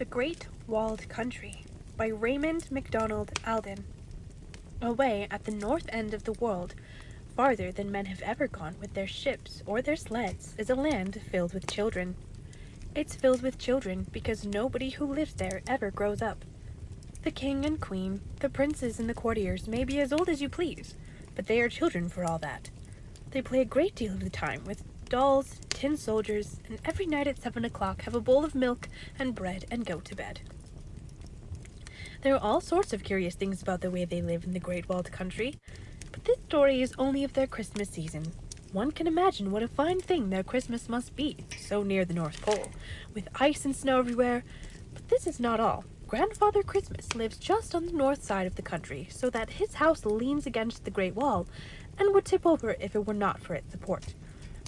Great Walled Country by Raymond MacDonald Alden. Away at the north end of the world, farther than men have ever gone with their ships or their sleds, is a land filled with children. It's filled with children because nobody who lives there ever grows up. The king and queen, the princes and the courtiers may be as old as you please, but they are children for all that. They play a great deal of the time with dolls, tin soldiers, and every night at 7 o'clock have a bowl of milk and bread and go to bed. There are all sorts of curious things about the way they live in the Great Walled Country, but this story is only of their Christmas season. One can imagine what a fine thing their Christmas must be, so near the North Pole, with ice and snow everywhere. But this is not all. Grandfather Christmas lives just on the north side of the country, so that his house leans against the Great Wall and would tip over if it were not for its support.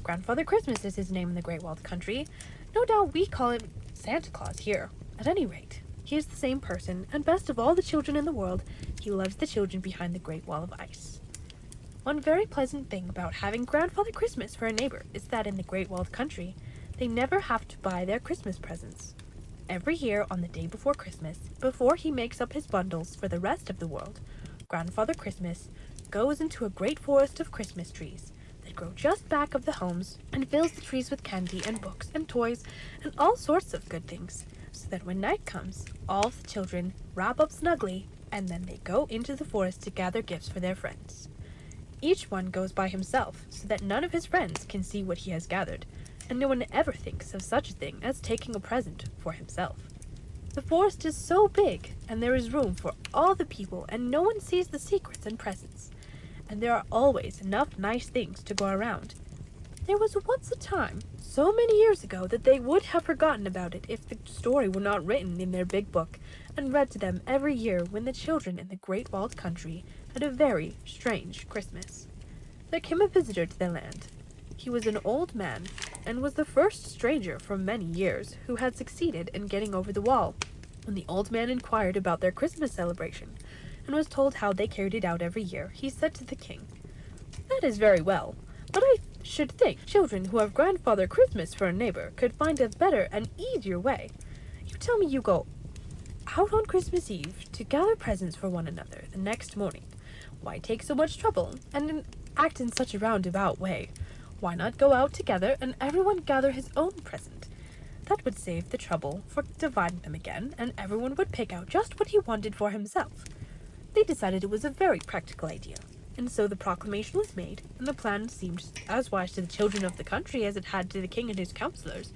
Grandfather Christmas is his name in the Great Walled Country. No doubt we call him Santa Claus here. At any rate, he is the same person, and best of all the children in the world, he loves the children behind the Great Wall of Ice. One very pleasant thing about having Grandfather Christmas for a neighbor is that in the Great Walled Country, they never have to buy their Christmas presents. Every year on the day before Christmas, before he makes up his bundles for the rest of the world, Grandfather Christmas goes into a great forest of Christmas trees that grow just back of the homes and fills the trees with candy and books and toys and all sorts of good things, so that when night comes, all the children wrap up snugly and then they go into the forest to gather gifts for their friends. Each one goes by himself so that none of his friends can see what he has gathered, and no one ever thinks of such a thing as taking a present for himself. The forest is so big, and there is room for all the people, and no one sees the secrets and presents, and there are always enough nice things to go around. There was once a time, so many years ago, that they would have forgotten about it if the story were not written in their big book and read to them every year when the children in the Great Walled Country had a very strange Christmas. There came a visitor to the land. He was an old man, and was the first stranger for many years who had succeeded in getting over the wall. When the old man inquired about their Christmas celebration, and was told how they carried it out every year, he said to the king, "That is very well, but I should think children who have Grandfather Christmas for a neighbor could find a better and easier way. You tell me you go out on Christmas Eve to gather presents for one another the next morning. Why take so much trouble and act in such a roundabout way? Why not go out together and everyone gather his own present? That would save the trouble for dividing them again, and everyone would pick out just what he wanted for himself." They decided it was a very practical idea, and so the proclamation was made, and the plan seemed as wise to the children of the country as it had to the king and his counselors.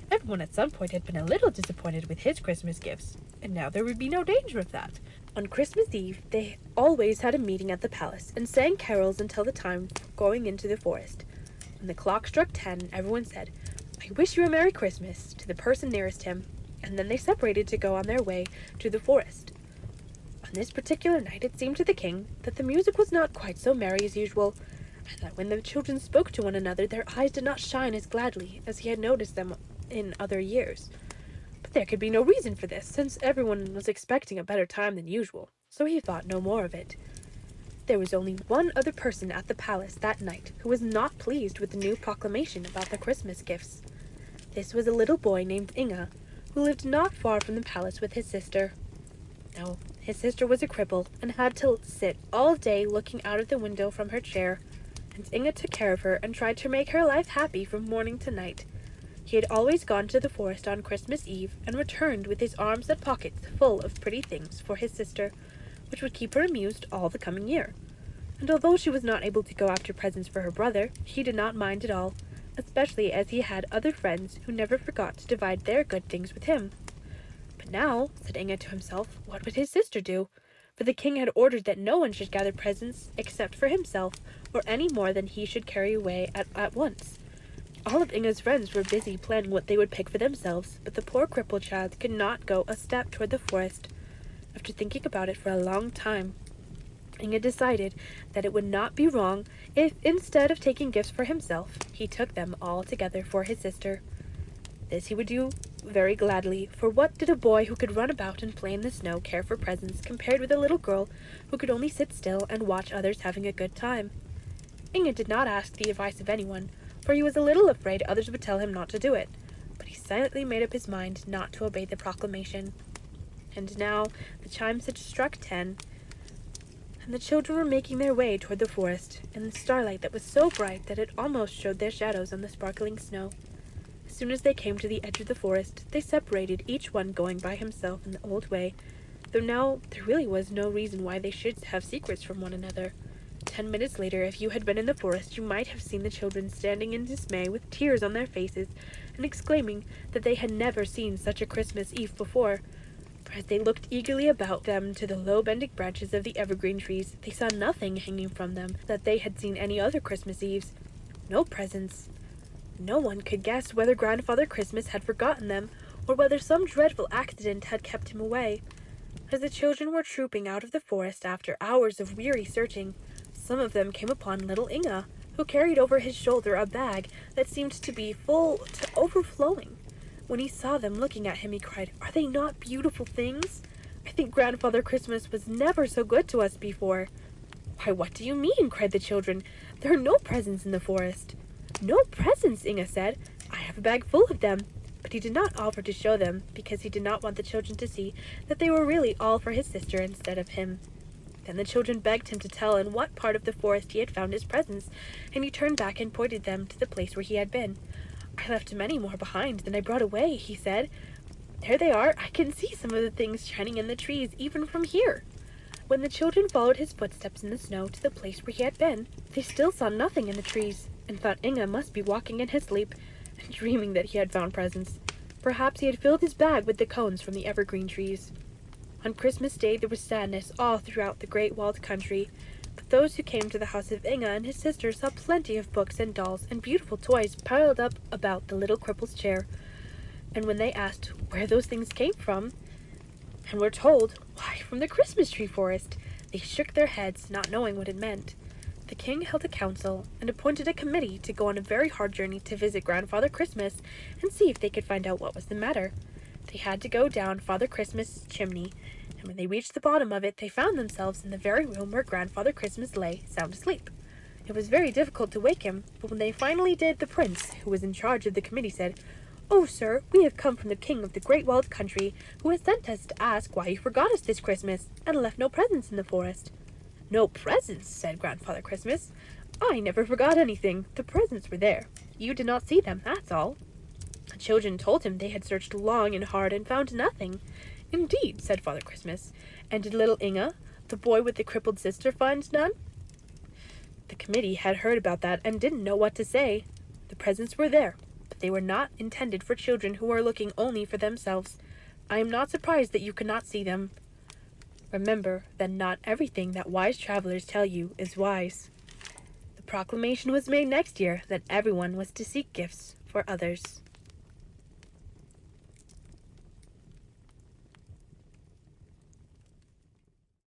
Everyone at some point had been a little disappointed with his Christmas gifts, and now there would be no danger of that. On Christmas Eve, they always had a meeting at the palace and sang carols until the time for going into the forest. When the clock struck 10, everyone said, "I wish you a Merry Christmas," to the person nearest him, and then they separated to go on their way to the forest. On this particular night, it seemed to the king that the music was not quite so merry as usual, and that when the children spoke to one another, their eyes did not shine as gladly as he had noticed them in other years. But there could be no reason for this, since everyone was expecting a better time than usual, so he thought no more of it. There was only one other person at the palace that night who was not pleased with the new proclamation about the Christmas gifts. This was a little boy named Inga, who lived not far from the palace with his sister. Now, his sister was a cripple and had to sit all day looking out of the window from her chair, and Inga took care of her and tried to make her life happy from morning to night. He had always gone to the forest on Christmas Eve and returned with his arms and pockets full of pretty things for his sister, which would keep her amused all the coming year. And although she was not able to go after presents for her brother, he did not mind at all, especially as he had other friends who never forgot to divide their good things with him. But now, said Inga to himself, what would his sister do? For the king had ordered that no one should gather presents except for himself, or any more than he should carry away at once. All of Inga's friends were busy planning what they would pick for themselves, but the poor crippled child could not go a step toward the forest. After thinking about it for a long time, Inga decided that it would not be wrong if, instead of taking gifts for himself, he took them all together for his sister. This he would do very gladly, for what did a boy who could run about and play in the snow care for presents compared with a little girl who could only sit still and watch others having a good time? Inga did not ask the advice of anyone, for he was a little afraid others would tell him not to do it, but but he silently made up his mind not to obey the proclamation. And now the chimes had struck 10, and the children were making their way toward the forest, in the starlight that was so bright that it almost showed their shadows on the sparkling snow. As soon as they came to the edge of the forest, they separated, each one going by himself in the old way, though now there really was no reason why they should have secrets from one another. 10 minutes later, if you had been in the forest, you might have seen the children standing in dismay with tears on their faces and exclaiming that they had never seen such a Christmas Eve before. For as they looked eagerly about them to the low bending branches of the evergreen trees, they saw nothing hanging from them that they had seen any other Christmas Eves. No presents. No one could guess whether Grandfather Christmas had forgotten them, or whether some dreadful accident had kept him away. As the children were trooping out of the forest after hours of weary searching, some of them came upon little Inga, who carried over his shoulder a bag that seemed to be full to overflowing. When he saw them looking at him, he cried, "Are they not beautiful things? I think Grandfather Christmas was never so good to us before." "Why, what do you mean?" cried the children. "There are no presents in the forest." "No presents," Inga said. "I have a bag full of them." But he did not offer to show them, because he did not want the children to see that they were really all for his sister instead of him. Then the children begged him to tell in what part of the forest he had found his presents, and he turned back and pointed them to the place where he had been. "I left many more behind than I brought away," he said. "There they are. I can see some of the things shining in the trees even from here." When the children followed his footsteps in the snow to the place where he had been, they still saw nothing in the trees, and thought Inga must be walking in his sleep and dreaming that he had found presents. Perhaps he had filled his bag with the cones from the evergreen trees. On Christmas Day there was sadness all throughout the great walled country, but those who came to the house of Inga and his sister saw plenty of books and dolls and beautiful toys piled up about the little cripple's chair. And when they asked where those things came from, and were told, "Why, from the Christmas tree forest," they shook their heads, not knowing what it meant. The king held a council and appointed a committee to go on a very hard journey to visit Grandfather Christmas and see if they could find out what was the matter. They had to go down Father Christmas' chimney, and when they reached the bottom of it, they found themselves in the very room where Grandfather Christmas lay, sound asleep. It was very difficult to wake him, but when they finally did, the prince, who was in charge of the committee, said, "Oh, sir, we have come from the king of the great walled country, who has sent us to ask why you forgot us this Christmas, and left no presents in the forest." "No presents?" said Grandfather Christmas. "I never forgot anything. The presents were there. You did not see them, that's all." The children told him they had searched long and hard and found nothing. "Indeed," said Father Christmas. "And did little Inga, the boy with the crippled sister, find none?" The committee had heard about that and didn't know what to say. The presents were there, but they were not intended for children who were looking only for themselves. I am not surprised that you could not see them. Remember that not everything that wise travelers tell you is wise. The proclamation was made next year that everyone was to seek gifts for others.